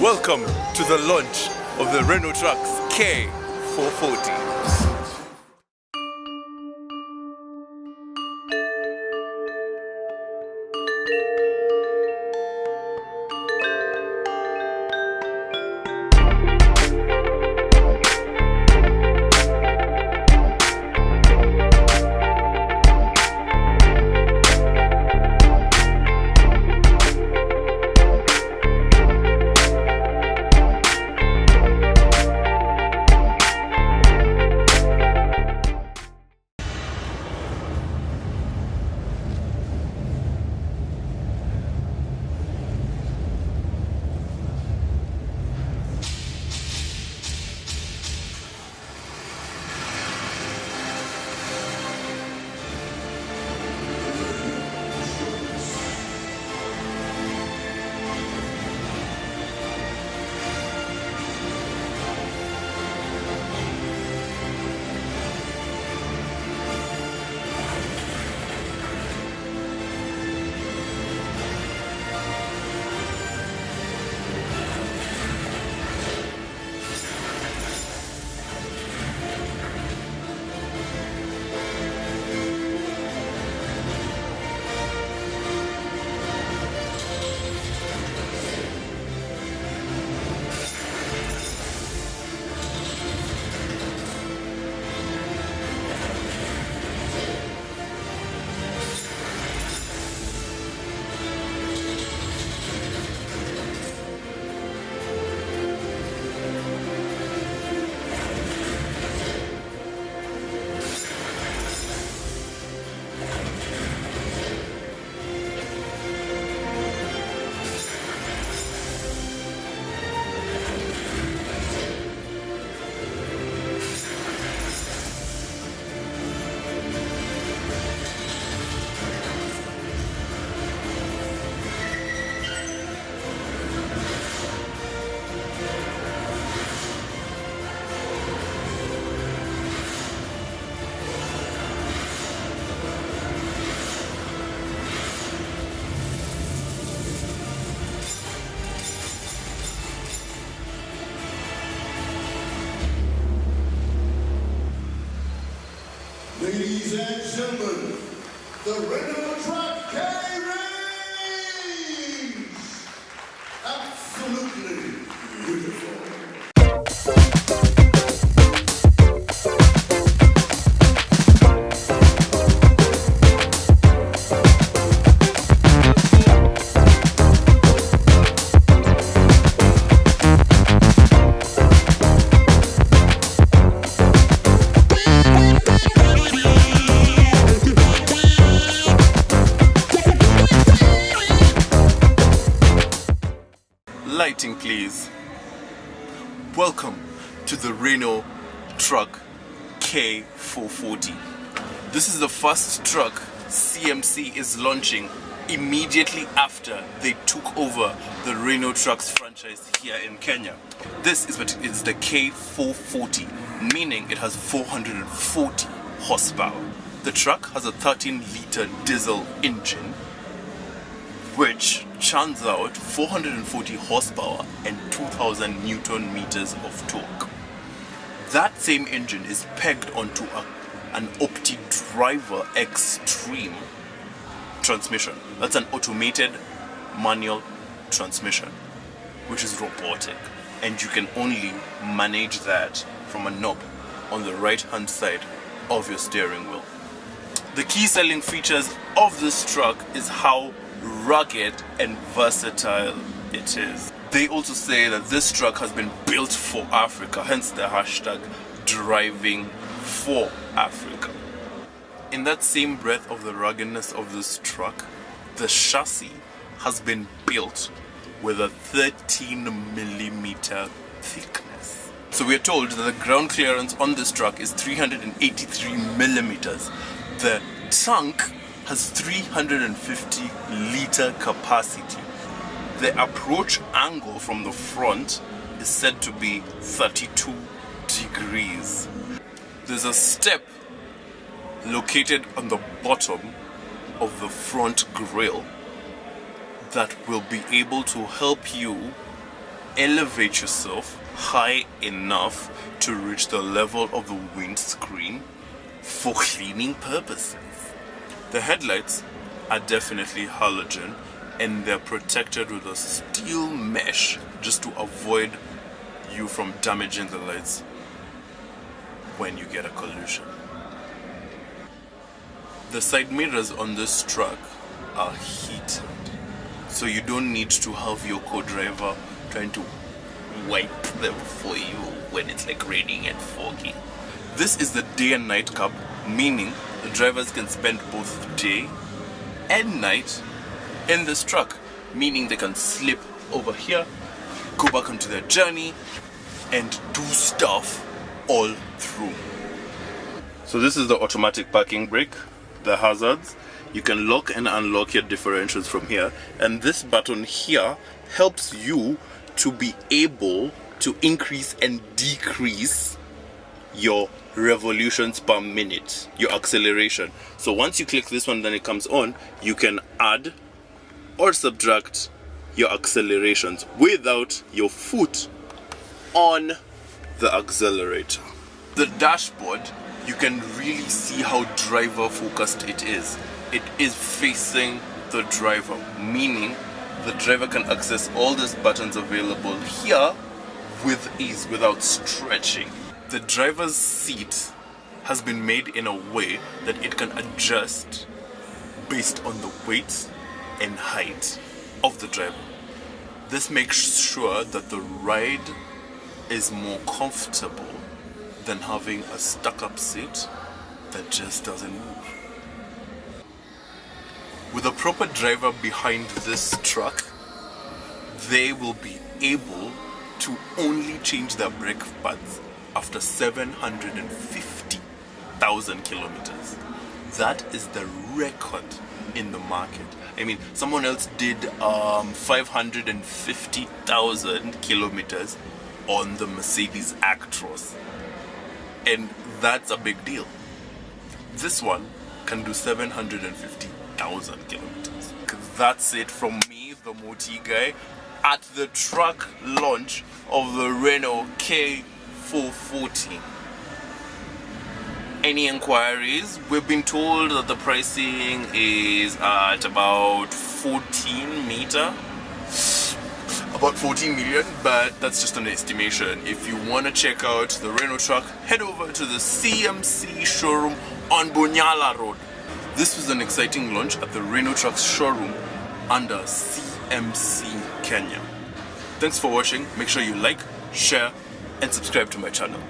Welcome to the launch of the Renault Trucks K440. Ladies and gentlemen, the Renault Truck K-Range! Absolutely beautiful. Lighting, please. Welcome to the Renault Truck K440. This is the first truck CMC is launching immediately after they took over the Renault Trucks franchise here in Kenya. This is what it's the K440, meaning it has 440 horsepower. The truck has a 13-liter diesel engine which churns out 440 horsepower and 2000 Newton meters of torque. That same engine is pegged onto an OptiDriver Extreme transmission. That's an automated manual transmission, which is robotic, and you can only manage that from a knob on the right hand side of your steering wheel. The key selling features of this truck is how rugged and versatile it is. They also say that this truck has been built for Africa, hence the hashtag driving for Africa. In that same breath of the ruggedness of this truck, the chassis has been built with a 13mm thickness. So we are told that the ground clearance on this truck is 383mm. The tank has 350 liter capacity. The approach angle from the front is said to be 32 degrees. There's a step located on the bottom of the front grille that will be able to help you elevate yourself high enough to reach the level of the windscreen for cleaning purposes. The headlights are definitely halogen, and they're protected with a steel mesh just to avoid you from damaging the lights when you get a collision. The side mirrors on this truck are heated, so you don't need to have your co-driver trying to wipe them for you when it's like raining and foggy. This is the day and night cab, meaning the drivers can spend both day and night in this truck, meaning they can slip over here, go back onto their journey, and do stuff all through. So this is the automatic parking brake, the hazards. You can lock and unlock your differentials from here, and this button here helps you to be able to increase and decrease your revolutions per minute, your acceleration. So once you click this one, then it comes on, you can add or subtract your accelerations without your foot on the accelerator. The dashboard, you can really see how driver focused it is. It is facing the driver, meaning the driver can access all these buttons available here with ease without stretching. The driver's seat has been made in a way that it can adjust based on the weight and height of the driver. This makes sure that the ride is more comfortable than having a stuck-up seat that just doesn't move. With a proper driver behind this truck, they will be able to only change their brake pads after 750,000 kilometers. That is the record in the market. I mean, someone else did 550,000 kilometers on the Mercedes Actros, and that's a big deal. This one can do 750,000 kilometers. That's it from me, the Moti guy, at the truck launch of the Renault K440. Any inquiries? We've been told that the pricing is at about 14 million, but that's just an estimation. If you want to check out the Renault truck, head over to the CMC showroom on Bunyala Road. This was an exciting launch at the Renault trucks showroom under CMC Kenya. Thanks for watching. Make sure you like, share, and subscribe to my channel.